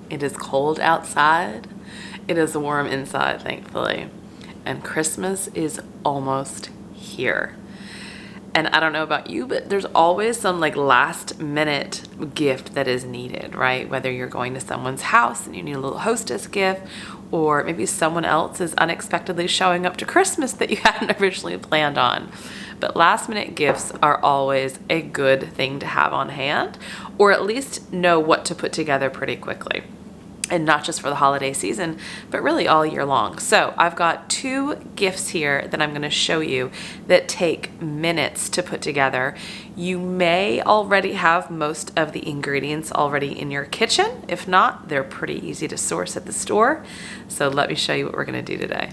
It is cold outside. It is warm inside, thankfully. And Christmas is almost here. And I don't know about you, but there's always some like last minute gift that is needed, right? Whether you're going to someone's house and you need a little hostess gift, or maybe someone else is unexpectedly showing up to Christmas that you hadn't originally planned on. But last minute gifts are always a good thing to have on hand, or at least know what to put together pretty quickly. And not just for the holiday season, but really all year long. So I've got 2 gifts here that I'm gonna show you that take minutes to put together. You may already have most of the ingredients already in your kitchen. If not, they're pretty easy to source at the store. So let me show you what we're gonna do today.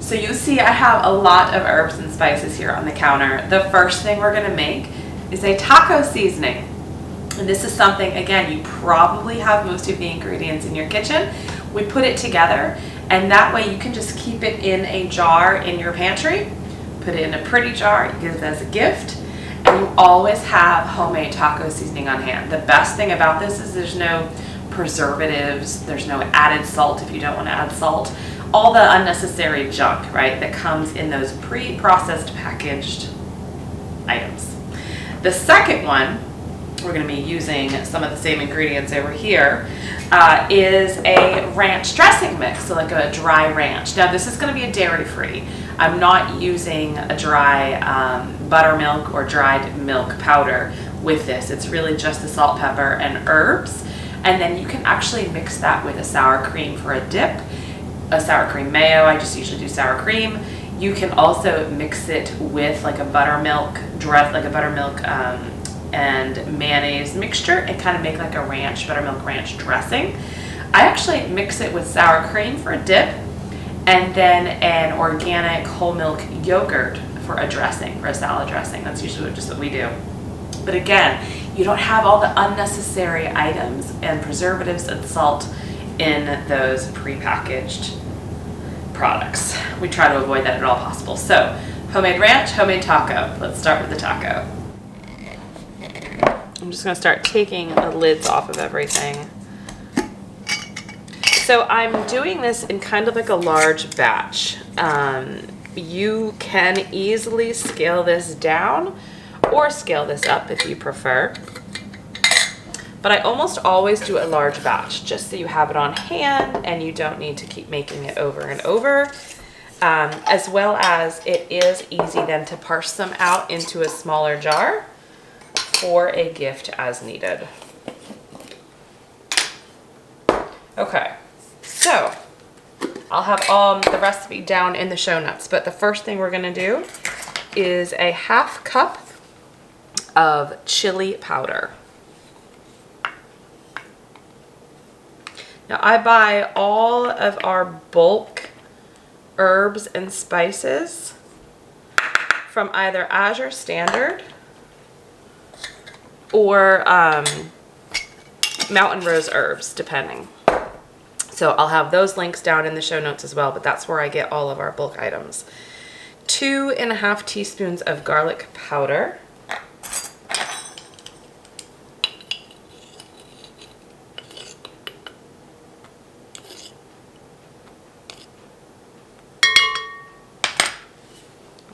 So you see I have a lot of herbs and spices here on the counter. The first thing we're gonna make is a taco seasoning. And this is something, again, you probably have most of the ingredients in your kitchen. We put it together, and that way you can just keep it in a jar in your pantry, put it in a pretty jar, you give it as a gift, and you always have homemade taco seasoning on hand. The best thing about this is there's no preservatives, there's no added salt if you don't want to add salt, all the unnecessary junk, right, that comes in those pre-processed packaged items. The second one, we're going to be using some of the same ingredients over here, is a ranch dressing mix, so like a dry ranch. Now this is going to be a dairy-free. I'm not using a dry buttermilk or dried milk powder with this. It's really just the salt, pepper, and herbs. And then you can actually mix that with a sour cream for a dip, a sour cream mayo. I just usually do sour cream. You can also mix it with like a buttermilk dress, like a buttermilk and mayonnaise mixture, and kind of make like a ranch, buttermilk ranch dressing. I actually mix it with sour cream for a dip, and then an organic whole milk yogurt for a dressing, for a salad dressing. That's usually just what we do. But again, you don't have all the unnecessary items and preservatives and salt in those prepackaged products. We try to avoid that at all possible. So, homemade ranch, homemade taco. Let's start with the taco. I'm just going to start taking the lids off of everything. So I'm doing this in kind of like a large batch. You can easily scale this down or scale this up if you prefer. But I almost always do a large batch just so you have it on hand and you don't need to keep making it over and over. As well as it is easy then to parse them out into a smaller jar for a gift as needed. Okay, so I'll have the recipe down in the show notes, but the first thing we're gonna do is a 1/2 cup of chili powder. Now I buy all of our bulk herbs and spices from either Azure Standard or Mountain Rose Herbs, depending. So I'll have those links down in the show notes as well, but that's where I get all of our bulk items. 2½ teaspoons of garlic powder.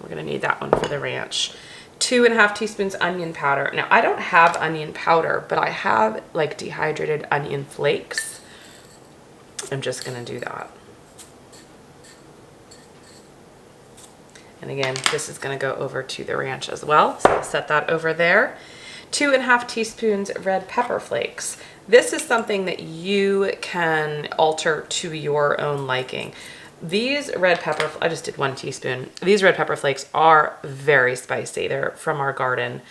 We're gonna need that one for the ranch. 2½ teaspoons onion powder. Now I don't have onion powder, but I have like dehydrated onion flakes. I'm just gonna do that. And again, this is gonna go over to the ranch as well, so I'll set that over there. 2½ teaspoons red pepper flakes. This is something that you can alter to your own liking. These red pepper, I just did 1 teaspoon. These red pepper flakes are very spicy. They're from our garden.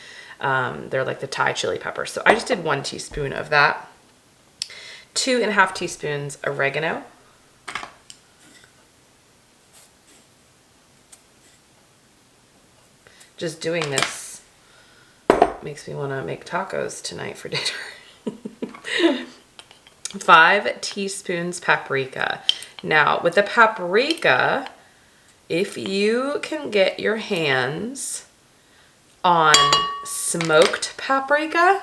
They're like the Thai chili pepper. So I just did 1 teaspoon of that. 2½ teaspoons oregano. Just doing this makes me want to make tacos tonight for dinner. 5 teaspoons paprika. Now, with the paprika, if you can get your hands on smoked paprika,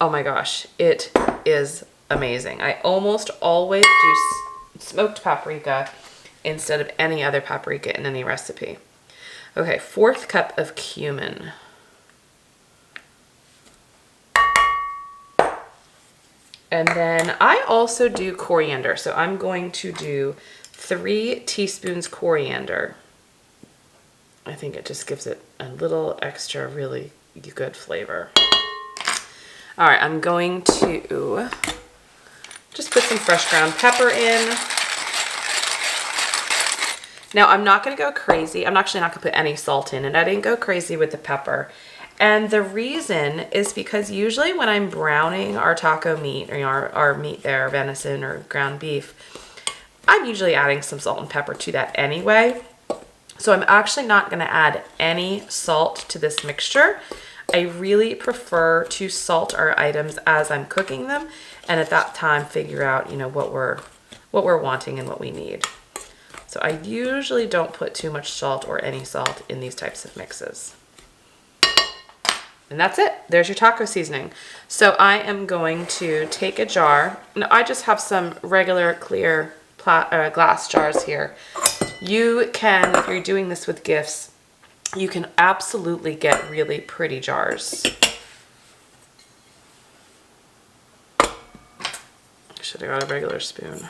oh my gosh, it is amazing. I almost always do smoked paprika instead of any other paprika in any recipe. Okay, 1/4 cup of cumin. And then I also do coriander. So I'm going to do 3 teaspoons coriander. I think it just gives it a little extra really good flavor. All right, I'm going to just put some fresh ground pepper in. Now I'm not gonna go crazy. I'm actually not gonna put any salt in, and I didn't go crazy with the pepper. And the reason is because usually when I'm browning our taco meat, or our meat there, venison or ground beef, I'm usually adding some salt and pepper to that anyway. So I'm actually not gonna add any salt to this mixture. I really prefer to salt our items as I'm cooking them, and at that time figure out, you know, what we're wanting and what we need. So I usually don't put too much salt or any salt in these types of mixes. And that's it. There's your taco seasoning. So I am going to take a jar. Now I just have some regular clear glass jars here. You can, if you're doing this with gifts, you can absolutely get really pretty jars. Should have got a regular spoon.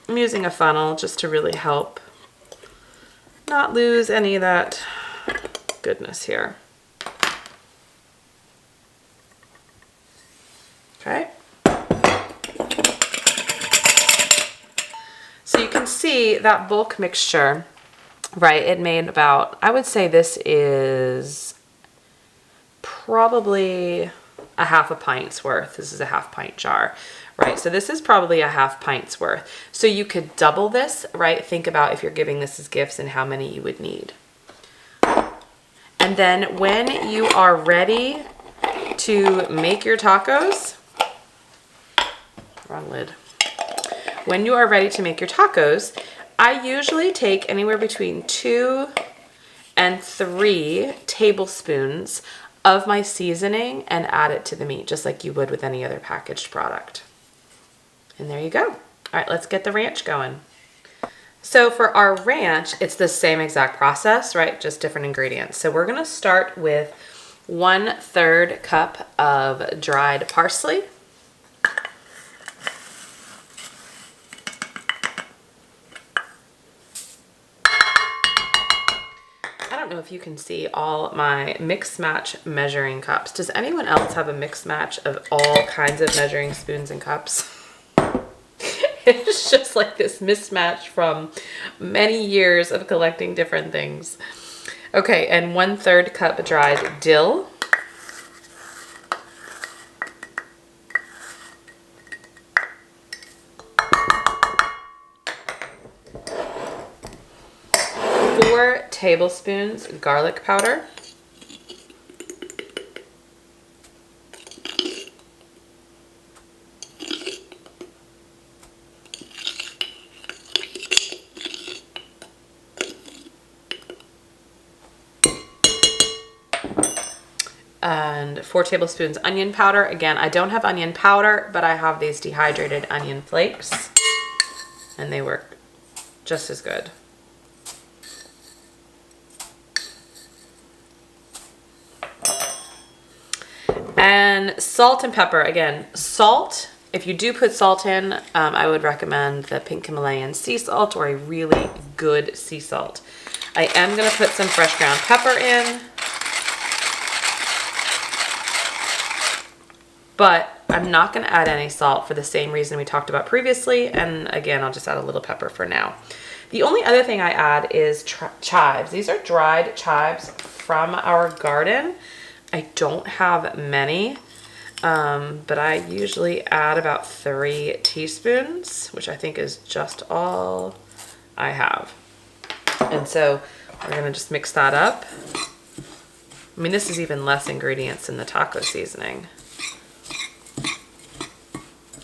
I'm using a funnel just to really help not lose any of that goodness here. Okay. So you can see that bulk mixture, right? It made about, I would say this is probably a 1/2 pint's worth. This is a 1/2 pint jar, right? So this is probably a 1/2 pint's worth. So you could double this, right? Think about if you're giving this as gifts and how many you would need. And then when you are ready to make your tacos, wrong lid. When you are ready to make your tacos, I usually take anywhere between 2 and 3 tablespoons of my seasoning and add it to the meat, just like you would with any other packaged product. And there you go. All right, let's get the ranch going. So for our ranch, it's the same exact process, right? Just different ingredients. So we're gonna start with 1/3 cup of dried parsley. I don't know if you can see all my mix match measuring cups. Does anyone else have a mix match of all kinds of measuring spoons and cups? It's just like this mismatch from many years of collecting different things. Okay, and 1/3 cup dried dill. Four tablespoons garlic powder. And 4 tablespoons onion powder. Again, I don't have onion powder, but I have these dehydrated onion flakes, and they work just as good. And salt and pepper. Again, salt, if you do put salt in, I would recommend the pink Himalayan sea salt or a really good sea salt. I am going to put some fresh ground pepper in, but I'm not going to add any salt for the same reason we talked about previously. And again, I'll just add a little pepper for now. The only other thing I add is chives. These are dried chives from our garden. I don't have many, but I usually add about 3 teaspoons, which I think is just all I have. And so we're going to just mix that up. I mean, this is even less ingredients than the taco seasoning.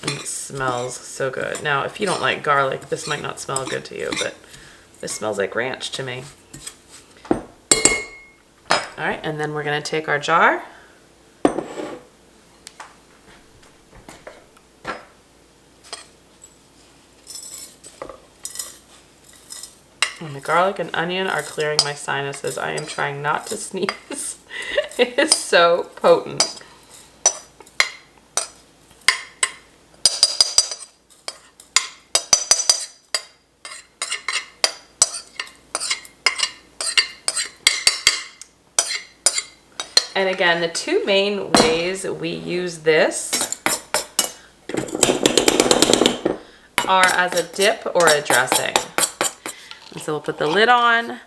And it smells so good. Now, if you don't like garlic, this might not smell good to you, but this smells like ranch to me. All right, and then we're gonna take our jar And the garlic and onion are clearing my sinuses. I am trying not to sneeze. It is so potent. And again, the two main ways we use this are as a dip or a dressing. And so we'll put the lid on,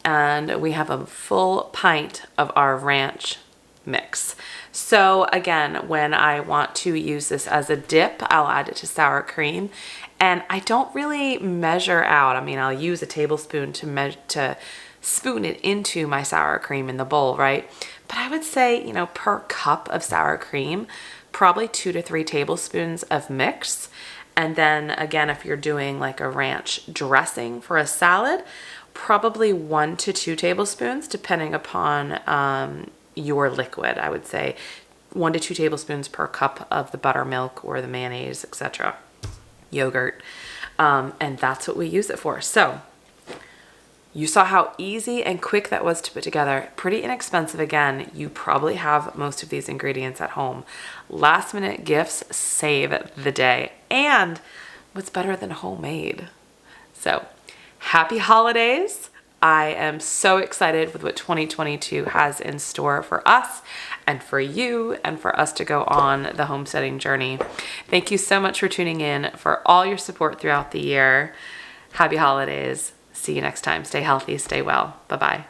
and we have a full pint of our ranch mix. So again, when I want to use this as a dip, I'll add it to sour cream. And I don't really measure out. I mean, I'll use a tablespoon to spoon it into my sour cream in the bowl, right? But I would say, you know, per cup of sour cream, probably 2 to 3 tablespoons of mix. And then again, if you're doing like a ranch dressing for a salad, probably 1 to 2 tablespoons, depending upon your liquid. I would say 1 to 2 tablespoons per cup of the buttermilk or the mayonnaise, etc. Yogurt. And that's what we use it for. So you saw how easy and quick that was to put together. Pretty inexpensive again. You probably have most of these ingredients at home. Last minute gifts save the day. And what's better than homemade? So happy holidays. I am so excited with what 2022 has in store for us and for you and for us to go on the homesteading journey. Thank you so much for tuning in, for all your support throughout the year. Happy holidays. See you next time. Stay healthy, stay well. Bye-bye.